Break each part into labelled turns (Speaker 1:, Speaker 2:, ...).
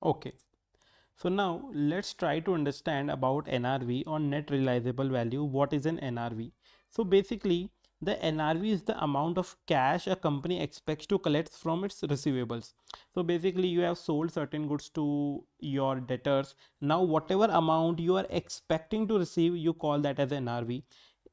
Speaker 1: Okay. So now let's try to understand about NRV or net realizable value. What is an NRV? So basically the NRV is the amount of cash a company expects to collect from its receivables. So basically you have sold certain goods to your debtors. Now whatever amount you are expecting to receive, you call that as NRV.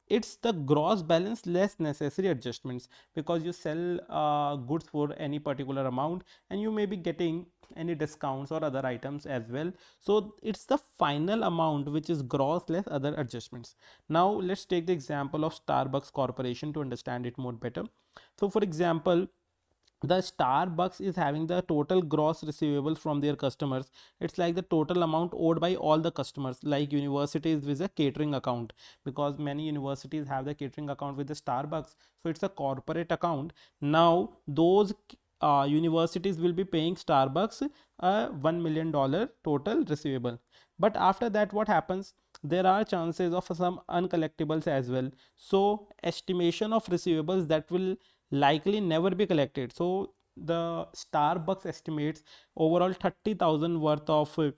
Speaker 1: It's the gross balance less necessary adjustments, because you sell goods for any particular amount and you may be getting any discounts or other items as well. So it's the final amount which is gross less other adjustments. Now let's take the example of Starbucks Corporation to understand it more better. So for example, the Starbucks is having the total gross receivables from their customers. It's like the total amount owed by all the customers, like universities with a catering account, because many universities have the catering account with the Starbucks. So it's a corporate account. Now those universities will be paying Starbucks a $1 million total receivable. But after that, what happens? There are chances of some uncollectibles as well. So estimation of receivables that will likely never be collected. So the Starbucks estimates overall 30,000 worth of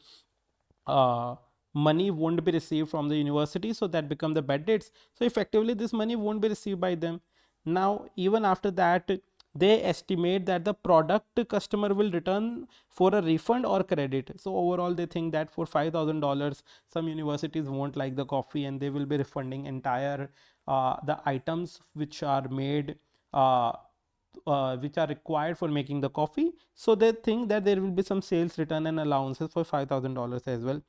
Speaker 1: money won't be received from the university, so that become the bad debts. So effectively this money won't be received by them. Now even after that, they estimate that the product customer will return for a refund or credit. So overall they think that for $5,000 some universities won't like the coffee and they will be refunding entire the items which are made uh, which are required for making the coffee. So they think that there will be some sales return and allowances for $5,000 as well.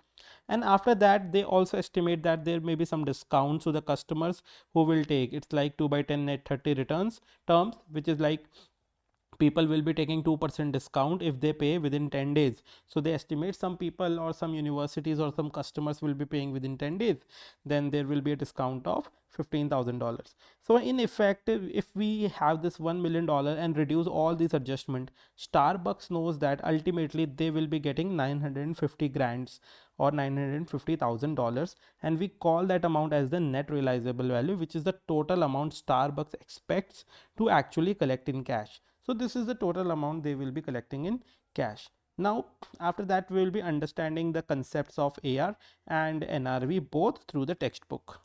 Speaker 1: And after that, they also estimate that there may be some discounts to the customers who will take. It's like 2 by 10 net 30 returns terms, which is like people will be taking 2% discount if they pay within 10 days. So they estimate some people or some universities or some customers will be paying within 10 days, then there will be a discount of $15,000. So in effect, if we have this $1 million and reduce all these adjustment, Starbucks knows that ultimately they will be getting 950 grands or $950,000, and we call that amount as the net realizable value, which is the total amount Starbucks expects to actually collect in cash. So this is the total amount they will be collecting in cash. Now after that we will be understanding the concepts of AR and NRV both through the textbook.